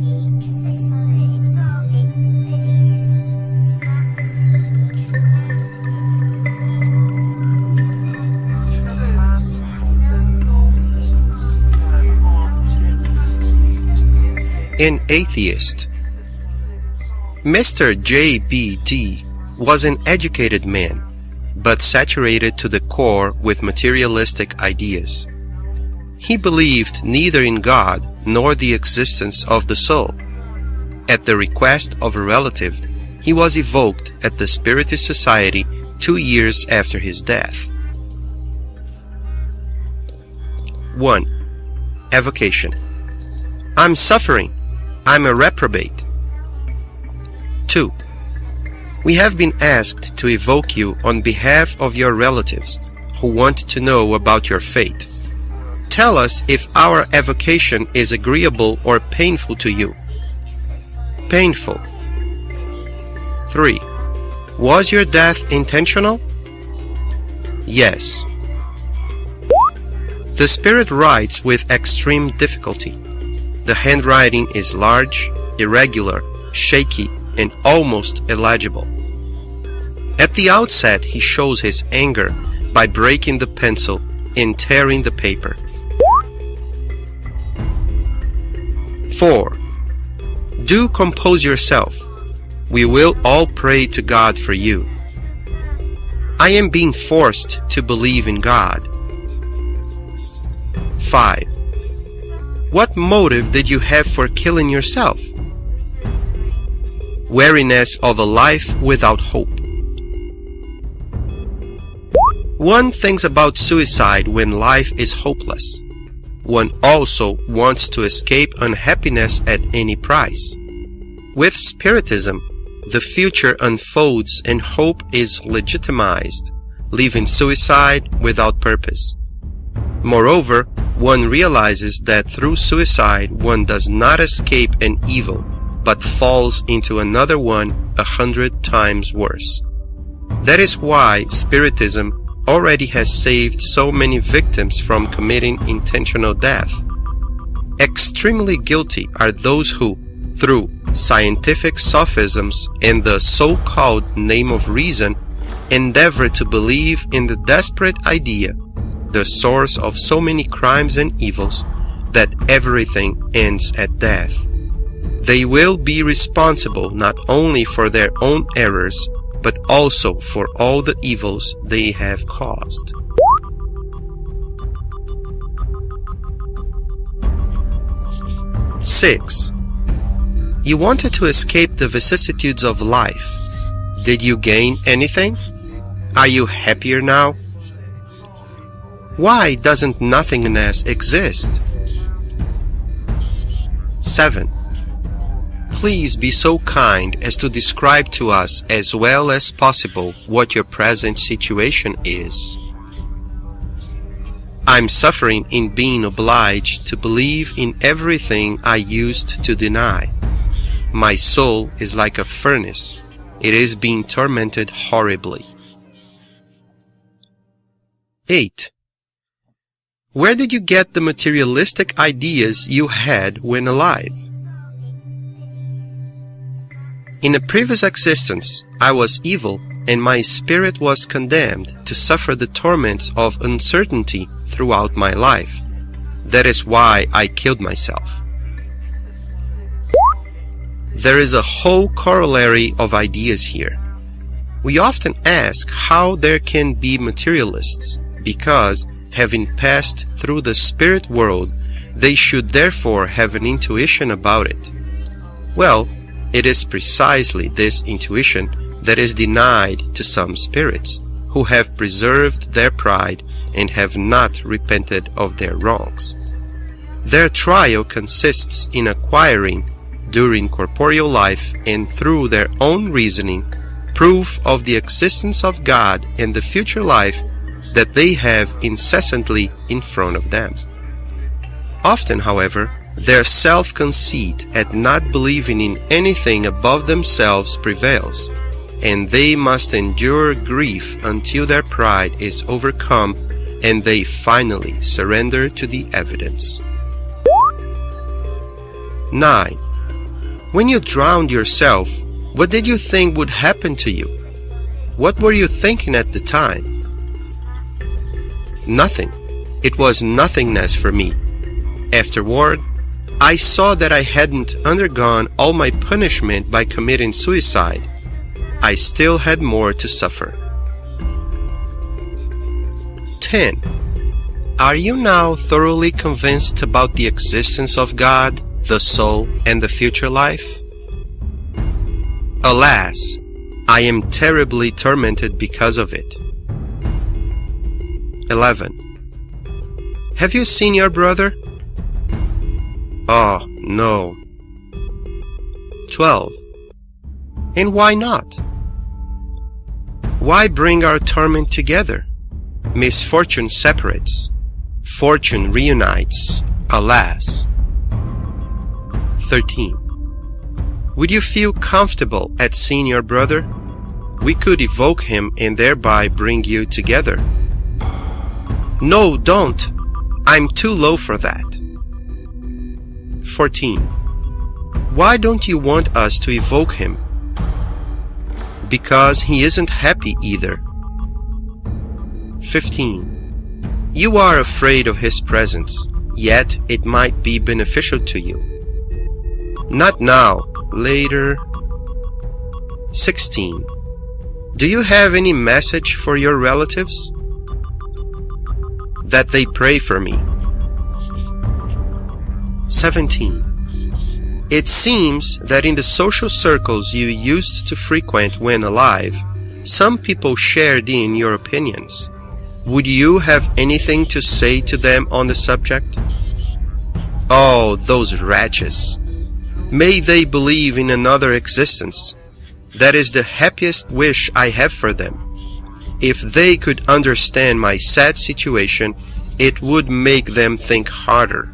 An atheist. Mr. J.B.D. was an educated man, but saturated to the core with materialistic ideas. He believed neither in God nor the existence of the soul. At the request of a relative, he was evoked at the Spiritist Society 2 years after his death. 1. Evocation. I'm suffering. I'm a reprobate. 2. We have been asked to evoke you on behalf of your relatives who want to know about your fate. Tell us if our evocation is agreeable or painful to you. Painful. 3. Was your death intentional? Yes. The spirit writes with extreme difficulty. The handwriting is large, irregular, shaky, and almost illegible. At the outset, he shows his anger by breaking the pencil and tearing the paper. 4. Do compose yourself. We will all pray to God for you. I am being forced to believe in God. 5. What motive did you have for killing yourself? Weariness of a life without hope. One thinks about suicide when life is hopeless. One also wants to escape unhappiness at any price. With Spiritism, the future unfolds and hope is legitimized, leaving suicide without purpose. Moreover, one realizes that through suicide one does not escape an evil, but falls into another one 100 times worse. That is why Spiritism already has saved so many victims from committing intentional death. Extremely guilty are those who, through scientific sophisms and the so-called name of reason, endeavor to believe in the desperate idea, the source of so many crimes and evils, that everything ends at death. They will be responsible not only for their own errors, but also for all the evils they have caused. Six. You wanted to escape the vicissitudes of life. Did you gain anything? Are you happier now? Why doesn't nothingness exist? 7. Please be so kind as to describe to us as well as possible what your present situation is. I'm suffering in being obliged to believe in everything I used to deny. My soul is like a furnace. It is being tormented horribly. 8. Where did you get the materialistic ideas you had when alive? In a previous existence, I was evil, and my spirit was condemned to suffer the torments of uncertainty throughout my life. That is why I killed myself. There is a whole corollary of ideas here. We often ask how there can be materialists, because, having passed through the spirit world, they should therefore have an intuition about it. Well, it is precisely this intuition that is denied to some spirits, who have preserved their pride and have not repented of their wrongs. Their trial consists in acquiring, during corporeal life and through their own reasoning, proof of the existence of God and the future life that they have incessantly in front of them. Often, however, their self-conceit at not believing in anything above themselves prevails, and they must endure grief until their pride is overcome and they finally surrender to the evidence. 9. When you drowned yourself, what did you think would happen to you? What were you thinking at the time? Nothing. It was nothingness for me. Afterward, I saw that I hadn't undergone all my punishment by committing suicide. I still had more to suffer. 10. Are you now thoroughly convinced about the existence of God, the soul, and the future life? Alas, I am terribly tormented because of it. 11. Have you seen your brother? Oh, no. 12. And why not? Why bring our torment together? Misfortune separates. Fortune reunites. Alas. 13. Would you feel comfortable at seeing your brother? We could evoke him and thereby bring you together. No, don't. I'm too low for that. 14. Why don't you want us to evoke him? Because he isn't happy either. 15. You are afraid of his presence, yet it might be beneficial to you. Not now, later. 16. Do you have any message for your relatives? That they pray for me. 17. It seems that in the social circles you used to frequent when alive, some people shared in your opinions. Would you have anything to say to them on the subject? Oh, those wretches! May they believe in another existence. That is the happiest wish I have for them. If they could understand my sad situation, it would make them think harder.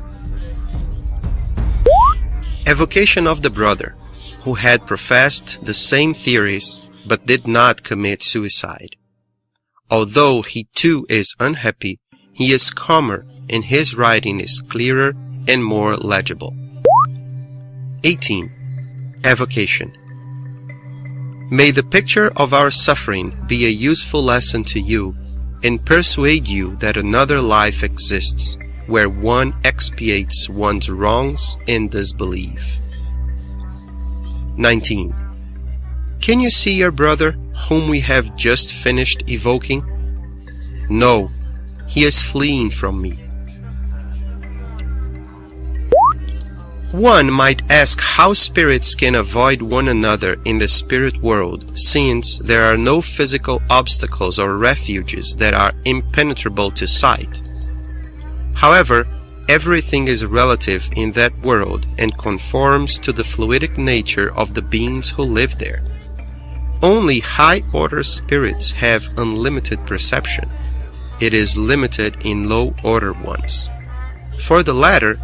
Evocation of the brother, who had professed the same theories but did not commit suicide. Although he too is unhappy, he is calmer and his writing is clearer and more legible. 18. Evocation. May the picture of our suffering be a useful lesson to you and persuade you that another life exists where one expiates one's wrongs and disbelief. 19. Can you see your brother, whom we have just finished evoking? No, he is fleeing from me. One might ask how spirits can avoid one another in the spirit world, since there are no physical obstacles or refuges that are impenetrable to sight. However, everything is relative in that world and conforms to the fluidic nature of the beings who live there. Only high-order spirits have unlimited perception. It is limited in low-order ones. For the latter,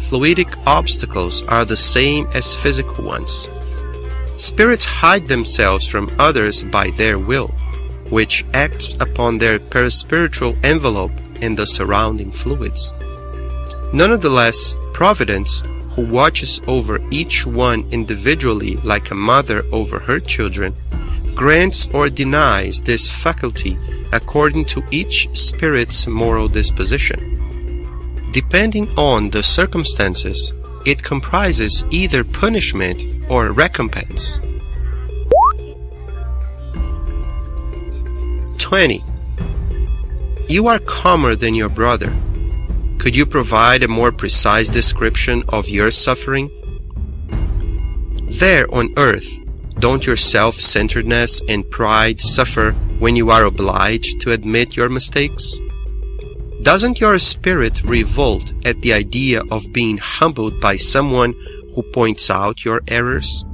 fluidic obstacles are the same as physical ones. Spirits hide themselves from others by their will, which acts upon their perispiritual envelope and the surrounding fluids. Nonetheless, Providence, who watches over each one individually like a mother over her children, grants or denies this faculty according to each spirit's moral disposition. Depending on the circumstances, it comprises either punishment or recompense. 20. You are calmer than your brother. Could you provide a more precise description of your suffering? There on earth, don't your self-centeredness and pride suffer when you are obliged to admit your mistakes? Doesn't your spirit revolt at the idea of being humbled by someone who points out your errors?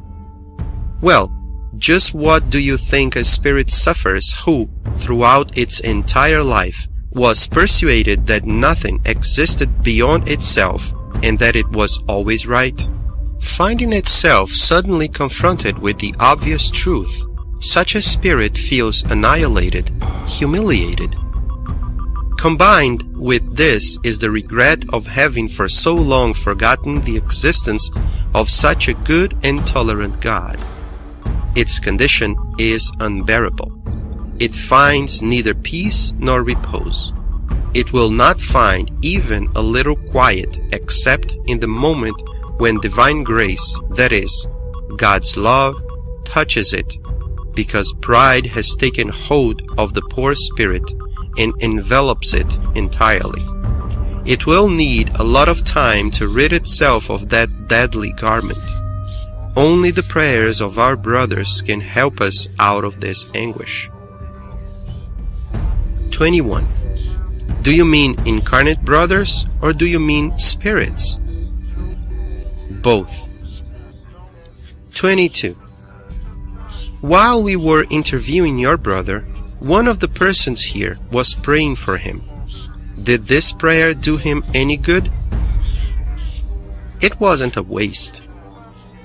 Well, just what do you think a spirit suffers who, throughout its entire life, was persuaded that nothing existed beyond itself and that it was always right? Finding itself suddenly confronted with the obvious truth, such a spirit feels annihilated, humiliated. Combined with this is the regret of having for so long forgotten the existence of such a good and tolerant God. Its condition is unbearable. It finds neither peace nor repose. It will not find even a little quiet except in the moment when divine grace, that is, God's love, touches it, because pride has taken hold of the poor spirit and envelops it entirely. It will need a lot of time to rid itself of that deadly garment. Only the prayers of our brothers can help us out of this anguish. 21. Do you mean incarnate brothers or do you mean spirits? Both. 22. While we were interviewing your brother, one of the persons here was praying for him. Did this prayer do him any good? It wasn't a waste.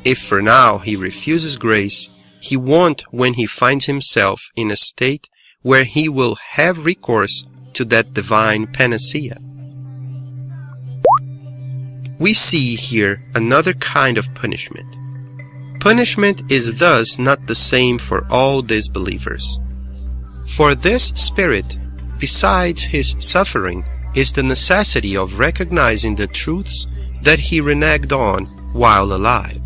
If for now he refuses grace, he won't when he finds himself in a state where he will have recourse to that divine panacea. We see here another kind of punishment. Punishment is thus not the same for all disbelievers. For this spirit, besides his suffering, is the necessity of recognizing the truths that he reneged on while alive.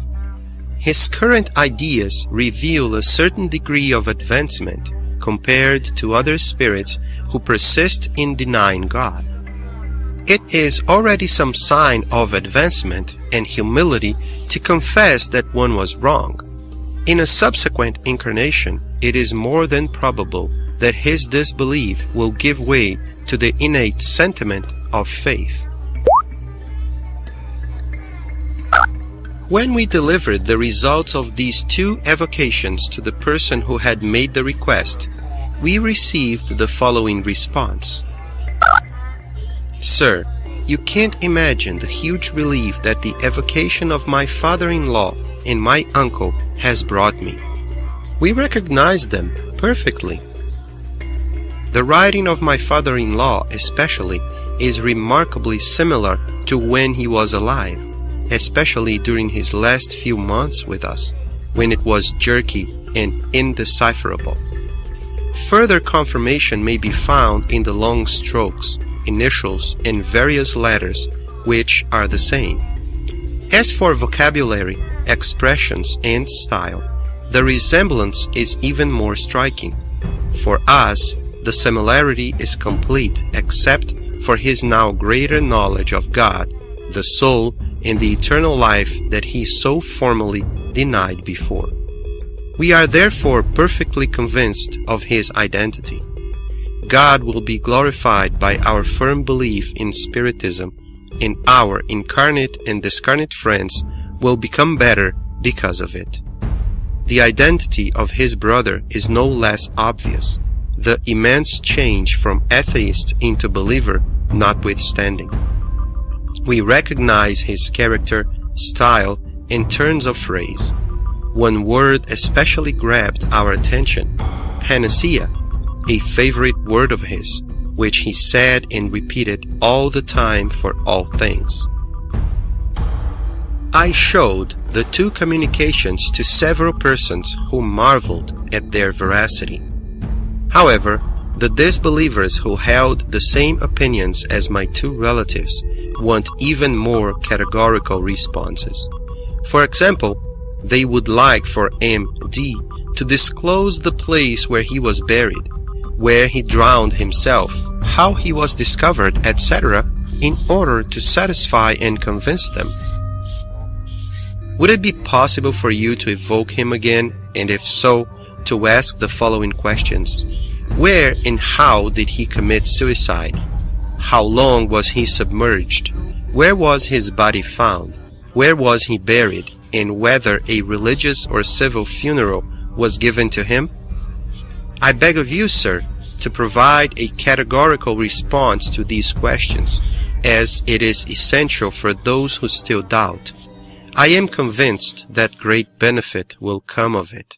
His current ideas reveal a certain degree of advancement compared to other spirits who persist in denying God. It is already some sign of advancement and humility to confess that one was wrong. In a subsequent incarnation, it is more than probable that his disbelief will give way to the innate sentiment of faith. When we delivered the results of these two evocations to the person who had made the request, we received the following response. Sir, you can't imagine the huge relief that the evocation of my father-in-law and my uncle has brought me. We recognize them perfectly. The writing of my father-in-law especially is remarkably similar to when he was alive, especially during his last few months with us, when it was jerky and indecipherable. Further confirmation may be found in the long strokes, initials, and various letters, which are the same. As for vocabulary, expressions, and style, the resemblance is even more striking. For us, the similarity is complete except for his now greater knowledge of God, the soul, and the eternal life that he so formally denied before. We are therefore perfectly convinced of his identity. God will be glorified by our firm belief in Spiritism, and our incarnate and discarnate friends will become better because of it. The identity of his brother is no less obvious, the immense change from atheist into believer notwithstanding. We recognize his character, style, and turns of phrase. One word especially grabbed our attention, panacea, a favorite word of his, which he said and repeated all the time for all things. I showed the two communications to several persons who marveled at their veracity. However, the disbelievers who held the same opinions as my two relatives want even more categorical responses. For example, they would like for M.D. to disclose the place where he was buried, where he drowned himself, how he was discovered, etc., in order to satisfy and convince them. Would it be possible for you to evoke him again, and if so, to ask the following questions? Where and how did he commit suicide? How long was he submerged? Where was his body found? Where was he buried? And whether a religious or civil funeral was given to him? I beg of you, sir, to provide a categorical response to these questions, as it is essential for those who still doubt. I am convinced that great benefit will come of it.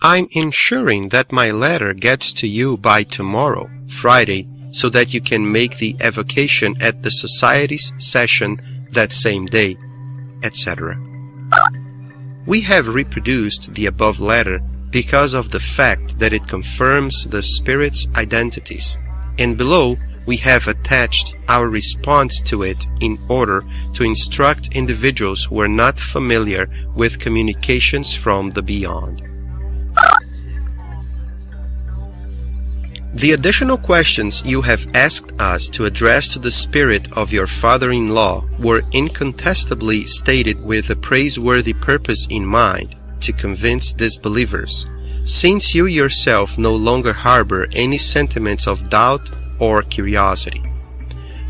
I'm ensuring that my letter gets to you by tomorrow, Friday, so that you can make the evocation at the Society's session that same day, etc. We have reproduced the above letter because of the fact that it confirms the Spirit's identities, and below we have attached our response to it in order to instruct individuals who are not familiar with communications from the beyond. The additional questions you have asked us to address to the spirit of your father-in-law were incontestably stated with a praiseworthy purpose in mind, to convince disbelievers, since you yourself no longer harbor any sentiments of doubt or curiosity.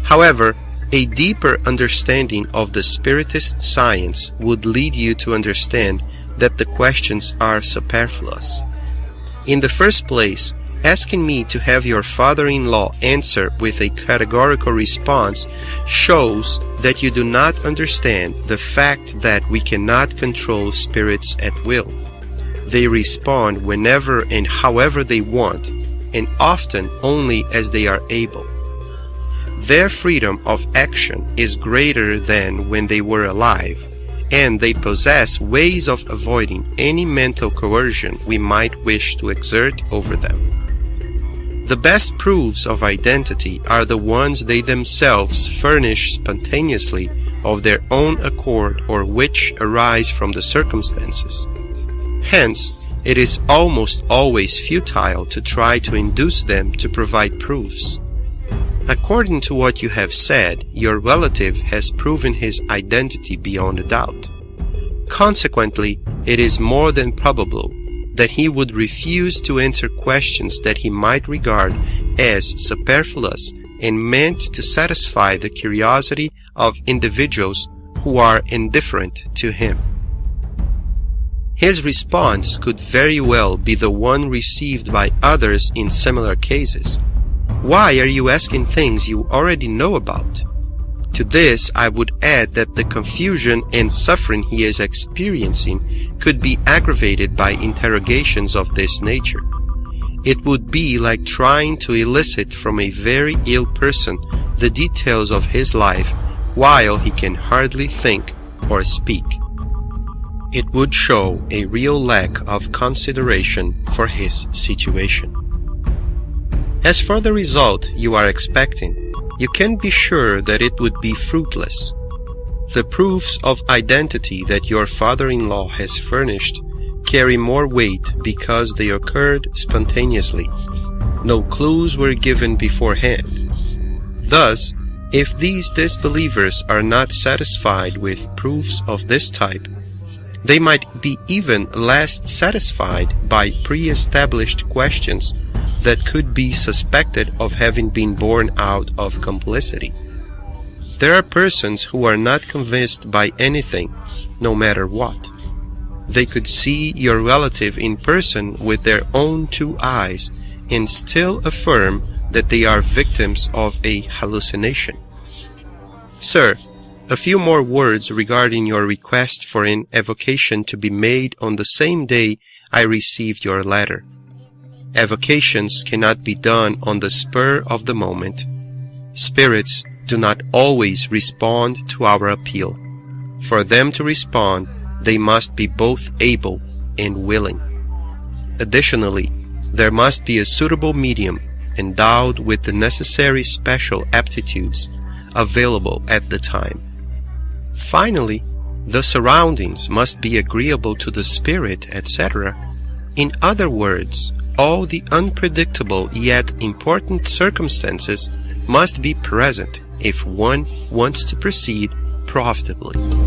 However, a deeper understanding of the Spiritist science would lead you to understand that the questions are superfluous. In the first place, asking me to have your father-in-law answer with a categorical response shows that you do not understand the fact that we cannot control spirits at will. They respond whenever and however they want, and often only as they are able. Their freedom of action is greater than when they were alive, and they possess ways of avoiding any mental coercion we might wish to exert over them. The best proofs of identity are the ones they themselves furnish spontaneously of their own accord, or which arise from the circumstances. Hence, it is almost always futile to try to induce them to provide proofs. According to what you have said, your relative has proven his identity beyond a doubt. Consequently, it is more than probable that he would refuse to answer questions that he might regard as superfluous and meant to satisfy the curiosity of individuals who are indifferent to him. His response could very well be the one received by others in similar cases. Why are you asking things you already know about? To this, I would add that the confusion and suffering he is experiencing could be aggravated by interrogations of this nature. It would be like trying to elicit from a very ill person the details of his life while he can hardly think or speak. It would show a real lack of consideration for his situation. As for the result you are expecting, you can be sure that it would be fruitless. The proofs of identity that your father-in-law has furnished carry more weight because they occurred spontaneously. No clues were given beforehand. Thus, if these disbelievers are not satisfied with proofs of this type, they might be even less satisfied by pre-established questions that could be suspected of having been born out of complicity. There are persons who are not convinced by anything, no matter what. They could see your relative in person with their own two eyes and still affirm that they are victims of a hallucination. Sir, a few more words regarding your request for an evocation to be made on the same day I received your letter. Evocations cannot be done on the spur of the moment. Spirits do not always respond to our appeal. For them to respond, they must be both able and willing. Additionally, there must be a suitable medium endowed with the necessary special aptitudes available at the time. Finally, the surroundings must be agreeable to the spirit, etc. In other words, all the unpredictable yet important circumstances must be present if one wants to proceed profitably.